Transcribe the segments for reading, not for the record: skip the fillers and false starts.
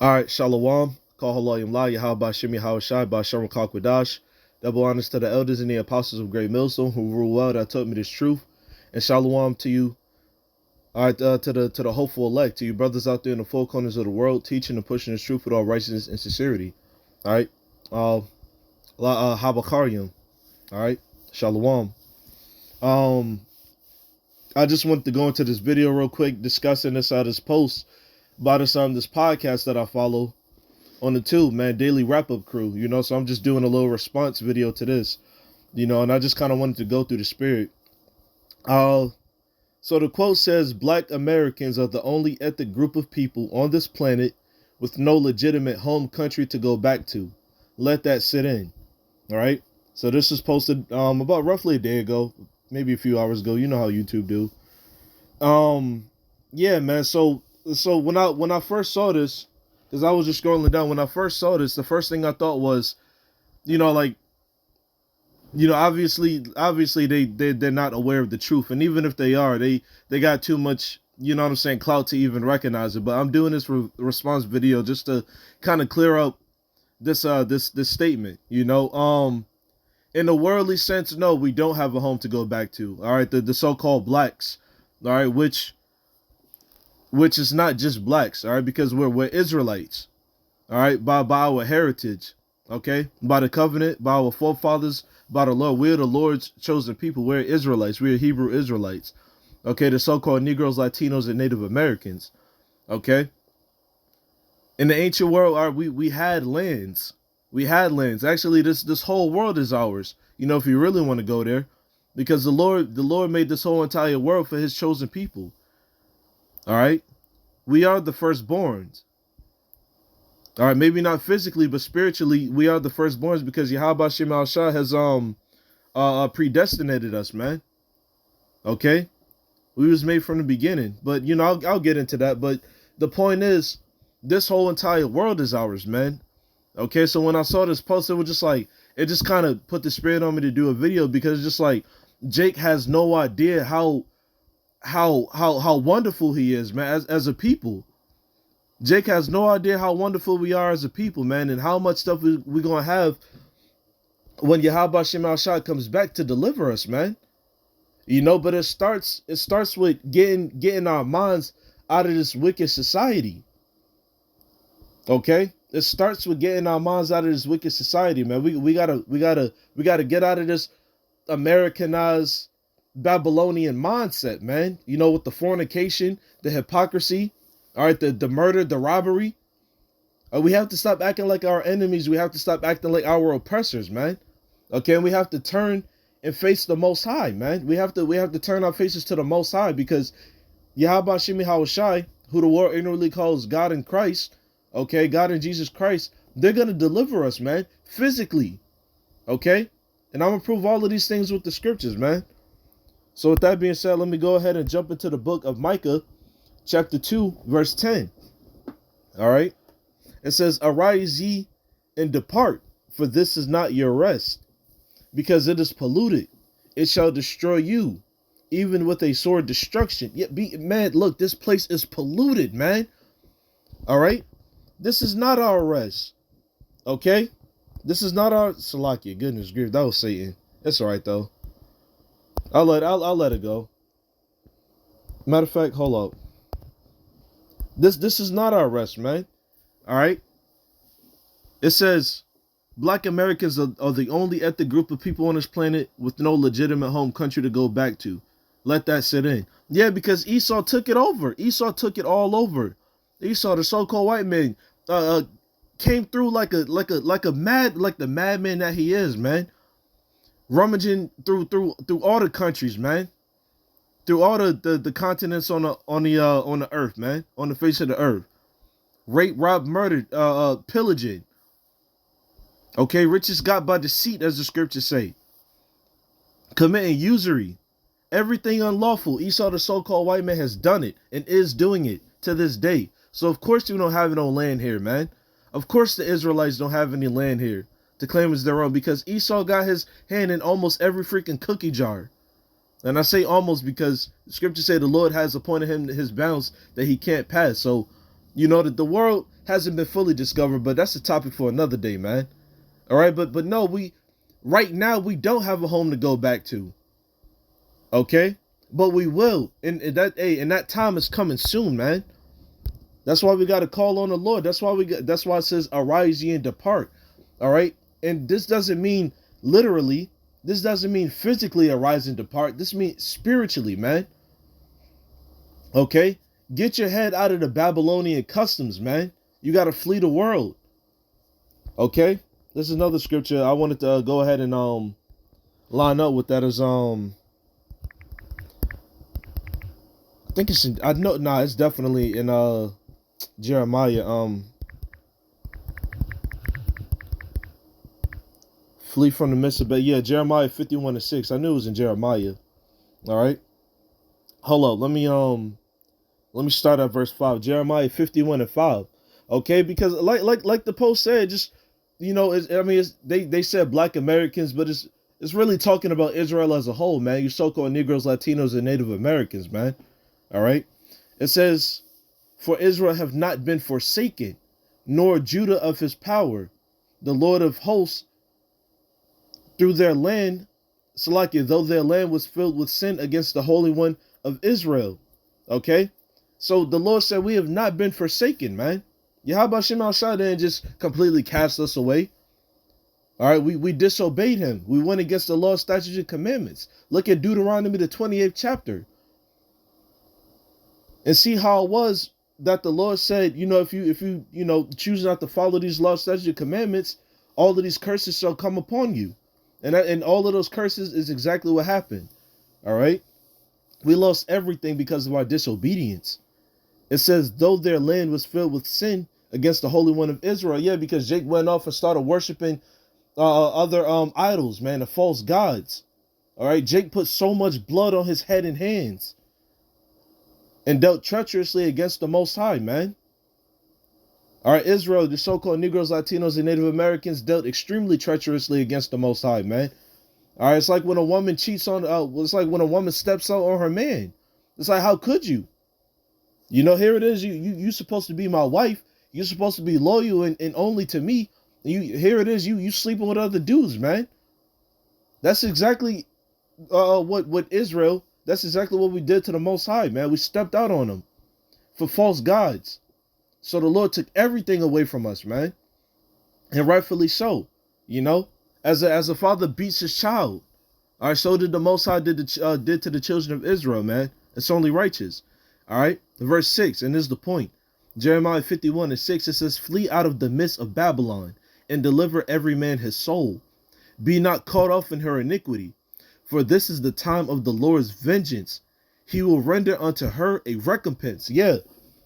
All right, Shalom. Call Halayim La, Yahweh Shemi Hawashai, Basharam Kakwadash. Double honors to the elders and the apostles of Great Millstone who rule well that taught me this truth. And Shalom to you, all right, to the hopeful elect, to you brothers out there in the four corners of the world, teaching and pushing this truth with all righteousness and sincerity. All right, Habakarium. All right, Shalom. Um, I just wanted to go into this video real quick, discussing this post by this podcast that I follow on the tube, man, daily wrap up crew, so I'm just doing a little response video to this, and I just kind of wanted to go through the spirit. So the quote says, Black Americans are the only ethnic group of people on this planet with no legitimate home country to go back to. Let that sit in. All right. So this was posted about roughly a day ago, maybe a few hours ago. You know how YouTube do. Yeah, man. So when I first saw this, because I was just scrolling down, when I first saw this, the first thing I thought was, obviously they're not aware of the truth, and even if they are, they got too much, clout to even recognize it. But I'm doing this response video just to kind of clear up this statement. In a worldly sense, no, we don't have a home to go back to. All right, the so-called blacks, all right, which is not just blacks, all right, because we're Israelites, all right, by our heritage, okay, by the covenant, by our forefathers, by the Lord. We're the Lord's chosen people. We're Israelites. We're Hebrew Israelites, okay, the so-called Negroes, Latinos, and Native Americans, okay. In the ancient world, all right, we had lands. We had lands. Actually, this whole world is ours, if you really want to go there, because the Lord made this whole entire world for his chosen people. All right, we are the firstborns. All right, maybe not physically, but spiritually, we are the firstborns because Yahweh Shem Shah has predestinated us, man. Okay, we was made from the beginning, but I'll get into that. But the point is, this whole entire world is ours, man. Okay, so when I saw this post, it was just like, it just kind of put the spirit on me to do a video, because it's just like Jake has no idea how wonderful he is, man, as a people. Jake has no idea how wonderful we are as a people, man, and how much stuff we're going to have when Yahweh Shem Shah comes back to deliver us, man. But it starts with getting our minds out of this wicked society. Okay? It starts with getting our minds out of this wicked society, man. We gotta get out of this Americanized Babylonian mindset, man. With the fornication, the hypocrisy, all right, the murder, the robbery. We have to stop acting like our enemies. We have to stop acting like our oppressors, man. Okay, and we have to turn and face the Most High, man. We have to turn our faces to the Most High, because Yahweh Shemi Hawashai, who the world ignorantly calls God in Christ, okay, God in Jesus Christ, they're gonna deliver us, man, physically. Okay, and I'm gonna prove all of these things with the scriptures, man. So with that being said, let me go ahead and jump into the book of Micah, chapter 2, verse 10. All right. It says, Arise ye and depart, for this is not your rest, because it is polluted. It shall destroy you, even with a sword destruction. Yet man, look, this place is polluted, man. All right. This is not our rest. Okay. This is not our Salakia. Goodness grief, that was Satan. It's all right though. I'll let it go. Matter of fact, hold up. This is not our rest, man. All right. It says, Black Americans are the only ethnic group of people on this planet with no legitimate home country to go back to. Let that sit in. Yeah, because Esau took it over. Esau took it all over. Esau, the so-called white man, came through like the madman that he is, man. Rummaging through all the countries, man. Through all the continents on the earth, man, on the face of the earth. Rape, rob, murder, pillaging. Okay, riches got by deceit, as the scriptures say. Committing usury. Everything unlawful. Esau, the so-called white man, has done it and is doing it to this day. So of course we don't have no land here, man. Of course the Israelites don't have any land here to claim as their own, because Esau got his hand in almost every freaking cookie jar. And I say almost because the scriptures say the Lord has appointed him his bounds that he can't pass. So You know that the world hasn't been fully discovered, but that's a topic for another day, man. All right, but no, we right now we don't have a home to go back to. Okay, but we will, and that time is coming soon, man. That's why we got to call on the Lord. That's why it says, "Arise ye and depart." All right, and this doesn't mean literally. This doesn't mean physically arise and depart. This means spiritually, man. Okay, get your head out of the Babylonian customs, man. You got to flee the world. Okay, this is another scripture I wanted to go ahead and line up with. That is I think it's in, I know nah it's definitely in Jeremiah. Flee from the midst of yeah, Jeremiah 51:6. I knew it was in Jeremiah. All right, hold up, let me start at verse 5. Jeremiah 51:5. Okay, because like the post said, just they said Black Americans, but it's really talking about Israel as a whole, man. You so-called Negroes, Latinos, and Native Americans, man. All right. It says, "For Israel have not been forsaken, nor Judah of his power. The Lord of hosts through their land, Salakia, though their land was filled with sin against the Holy One of Israel." Okay. So the Lord said, we have not been forsaken, man. Yahweh Shem Al Shaddai didn't just completely cast us away. All right. We disobeyed him. We went against the law, statutes, and commandments. Look at Deuteronomy, the 28th chapter. And see how it was that the Lord said, if you choose not to follow these laws, statutes, and commandments, all of these curses shall come upon you. And all of those curses is exactly what happened. All right. We lost everything because of our disobedience. It says, though their land was filled with sin against the Holy One of Israel. Yeah, because Jake went off and started worshiping other idols, man, the false gods. All right. Jake put so much blood on his head and hands and dealt treacherously against the Most High, man. All right, Israel, the so-called Negroes, Latinos, and Native Americans dealt extremely treacherously against the Most High, man. All right, it's like when a woman cheats on, it's like when a woman steps out on her man. It's like, how could you? Here it is. You supposed to be my wife. You're supposed to be loyal and only to me. Here it is. You sleeping with other dudes, man. That's exactly what Israel. That's exactly what we did to the Most High, man. We stepped out on them for false gods. So the Lord took everything away from us, man, and rightfully so. As a father beats his child, all right. So did the Most High did to the children of Israel, man. It's only righteous. All right. Verse 6, and this is the point. Jeremiah 51:6. It says, "Flee out of the midst of Babylon, and deliver every man his soul. Be not caught off in her iniquity, for this is the time of the Lord's vengeance. He will render unto her a recompense." Yeah.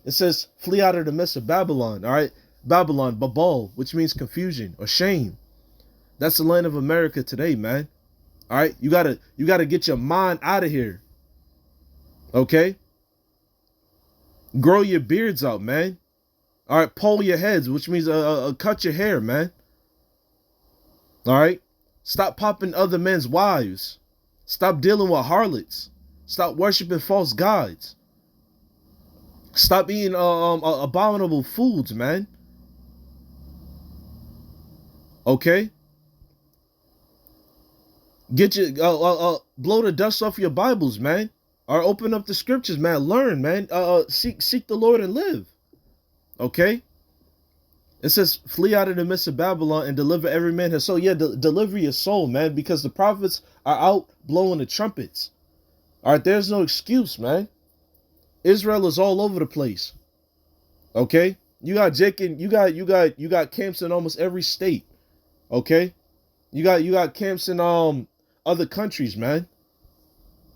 It says, flee out of the midst of Babylon. All right. Babylon, Babal, which means confusion or shame. That's the land of America today, man. All right. You gotta get your mind out of here. Okay. Grow your beards out, man. All right. Pull your heads, which means cut your hair, man. All right. Stop popping other men's wives. Stop dealing with harlots. Stop worshiping false gods. Stop eating abominable foods, man. Okay. Get your blow the dust off your Bibles, man. Or open up the scriptures, man. Learn, man. Seek the Lord and live. Okay. It says, flee out of the midst of Babylon and deliver every man his soul. Yeah, deliver your soul, man, because the prophets are out blowing the trumpets. All right, there's no excuse, man. Israel is all over the place. Okay, you got you got camps in almost every state. Okay, you got camps in other countries, man.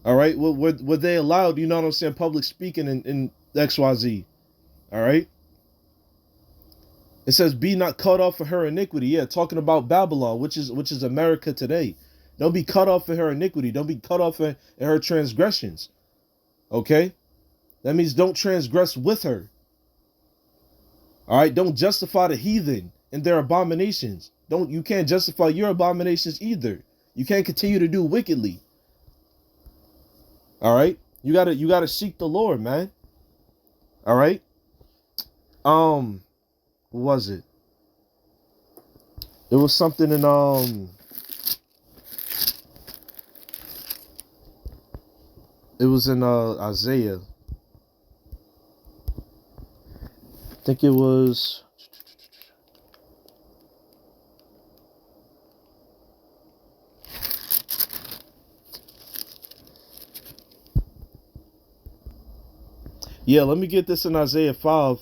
All right, were they allowed? You know what I'm saying? Public speaking in XYZ. All right. It says, "Be not cut off for her iniquity." Yeah, talking about Babylon, which is America today. Don't be cut off for her iniquity. Don't be cut off in her transgressions. Okay, that means don't transgress with her. All right, don't justify the heathen and their abominations. You can't justify your abominations either. You can't continue to do wickedly. All right, you gotta seek the Lord, man. All right. What was it? It was something in it was in Isaiah. I think it was. Yeah, let me get this in Isaiah 5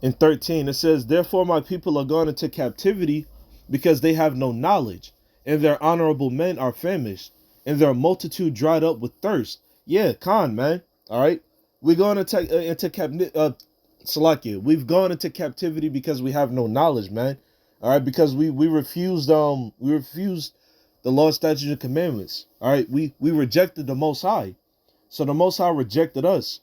and 13. It says, "Therefore my people are gone into captivity because they have no knowledge, and their honorable men are famished, and their multitude dried up with thirst." Yeah, Khan, man. All right. We're going to take into Salakia. We've gone into captivity because we have no knowledge, man. All right, because we refused the law, statutes, and commandments. All right, we rejected the Most High, so the Most High rejected us.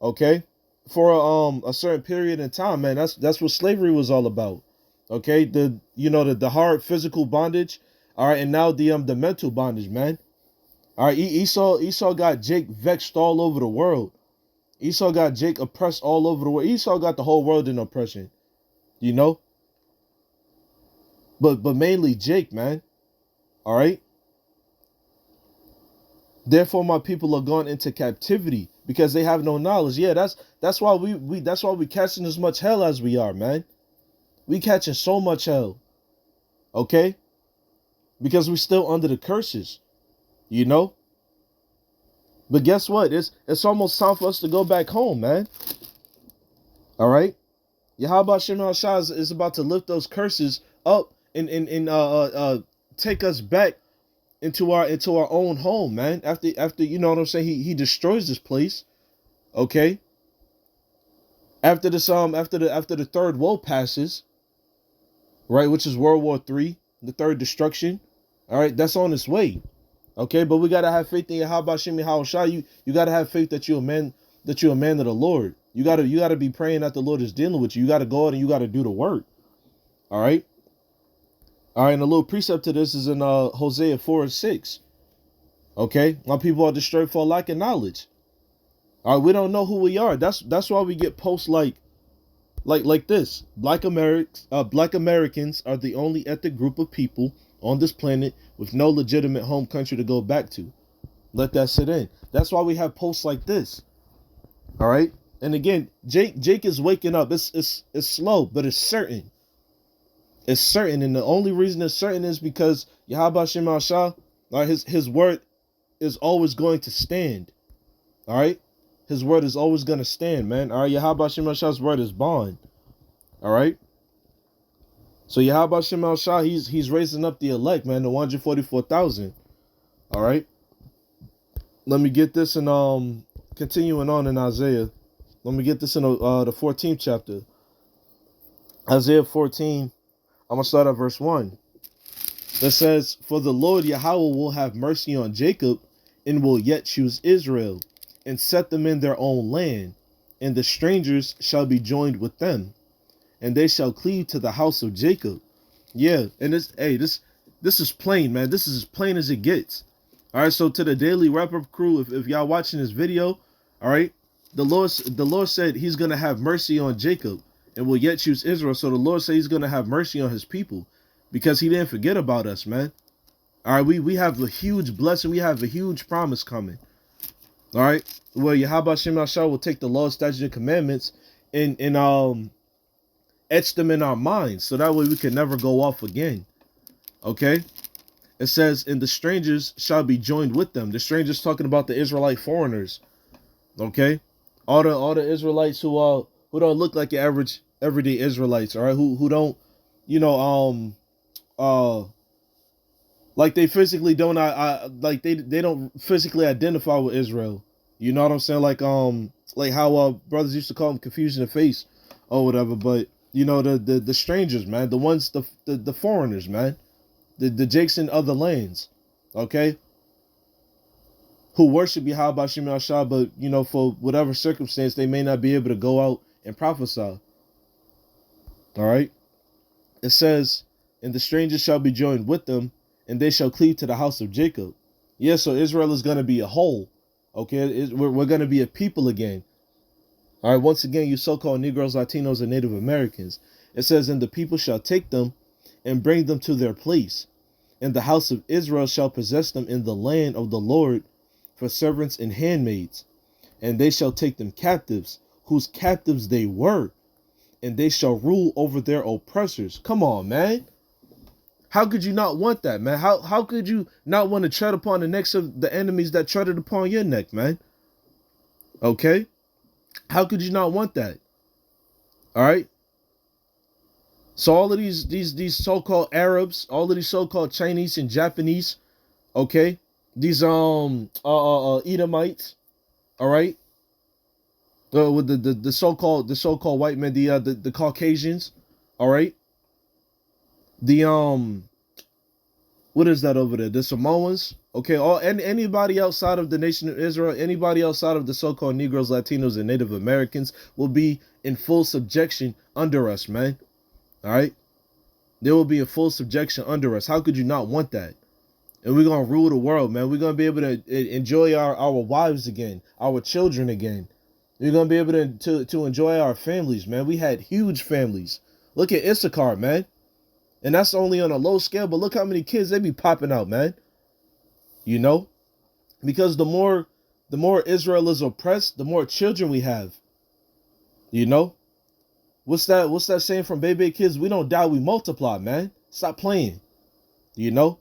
Okay, for a certain period in time, man. That's what slavery was all about. Okay, the hard physical bondage. All right, and now the mental bondage, man. All right, Esau got Jake vexed all over the world. Esau got Jake oppressed all over the world. Esau got the whole world in oppression, you know. But mainly Jake, man. All right. Therefore, my people are gone into captivity because they have no knowledge. Yeah, that's why we catching as much hell as we are, man. We catching so much hell. Okay? Because we still under the curses, you know? But guess what? It's almost time for us to go back home, man. All right? Yahweh Shem Shah is about to lift those curses up and take us back into our own home, man. After you know what I'm saying, he destroys this place. Okay? After this after the third woe passes, right, which is World War III, the third destruction. All right, that's on its way. Okay, but we gotta have faith in Yahweh Shem Shah. You gotta have faith that you're a man of the Lord. You gotta be praying that the Lord is dealing with you. You gotta go out and you gotta do the work. All right. All right, and a little precept to this is in Hosea 4:6. Okay, my people are destroyed for lack of knowledge. All right, we don't know who we are. That's why we get posts like this. Black Americans are the only ethnic group of people on this planet with no legitimate home country to go back to. Let that sit in. That's why we have posts like this. All right, and again, Jake is waking up. It's slow, but it's certain. It's certain, and the only reason it's certain is because Yahweh Shem Shah, his word is always going to stand. All right, his word is always going to stand, man. All right, Yahweh Shem Shah's word is bond. All right. So Yahweh Shem Shah, he's raising up the elect, man, the 144,000. All right. Let me get this and continuing on in Isaiah. Let me get this in the 14th chapter. Isaiah 14. I'm going to start at verse 1. That says, "For the Lord Yahweh will have mercy on Jacob and will yet choose Israel and set them in their own land, and the strangers shall be joined with them, and they shall cleave to the house of Jacob." Yeah, and this is plain, man. This is as plain as it gets. All right, so to the Daily Wrap-Up crew, if y'all watching this video, all right, the Lord said he's going to have mercy on Jacob and will yet choose Israel. So the Lord said he's going to have mercy on his people because he didn't forget about us, man. All right, we have a huge blessing. We have a huge promise coming. All right, well, Yahweh Shem Shah will take the law, statutes, and commandments and etch them in our minds so that way we can never go off again. Okay? It says, "And the strangers shall be joined with them." The strangers talking about the Israelite foreigners. Okay? All the Israelites who don't look like your average everyday Israelites, all right? Who don't, like they physically don't like they don't physically identify with Israel. You know what I'm saying? Like how brothers used to call them confusion of face or whatever, but you know, the strangers, man, the ones, the foreigners, man, the Jakes in other lands, okay, who worship Yahweh Shem Shah, but you know, for whatever circumstance, they may not be able to go out and prophesy. All right, it says, "And the strangers shall be joined with them, and they shall cleave to the house of Jacob." Yeah, so Israel is going to be a whole, okay, we're going to be a people again. All right, once again, you so-called Negroes, Latinos, and Native Americans. It says, and the people shall take them and bring them to their place. And the house of Israel shall possess them in the land of the Lord for servants and handmaids. And they shall take them captives, whose captives they were. And they shall rule over their oppressors. Come on, man. How could you not want that, man? How could you not want to tread upon the necks of the enemies that treaded upon your neck, man? Okay? How could you not want that? All right? So all of these so-called Arabs, all of these so-called Chinese and Japanese, okay? These Edomites, all right? With the so-called white men, the Caucasians, all right? The what is that over there? The Samoans, okay? Anybody outside of the nation of Israel, anybody outside of the so-called Negroes, Latinos, and Native Americans will be in full subjection under us, man. All right? They will be in full subjection under us. How could you not want that? And we're going to rule the world, man. We're going to be able to enjoy our wives again, our children again. We're going to be able to enjoy our families, man. We had huge families. Look at Issachar, man. And that's only on a low scale, but look how many kids they be popping out, man. You know? Because the more Israel is oppressed, the more children we have. You know? What's that saying from Baby Kids? We don't die, we multiply, man. Stop playing. You know?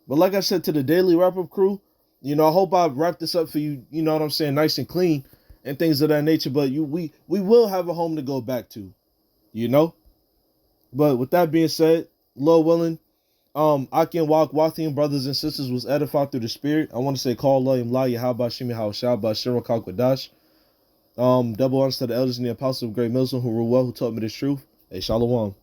But like I said to the Daily Wrap-Up crew, you know, I hope I wrapped this up for you, you know what I'm saying, nice and clean and things of that nature. But we will have a home to go back to, you know? But with that being said, Lord willing, Aki and Wathian brothers and sisters was edified through the Spirit. I want to say, call Layim La Yahaba Shimi Hawashaba Shira Kakwadash. Double honors to the elders and the apostles of Great Milsom who rule well, who taught me this truth. Hey, Shalom.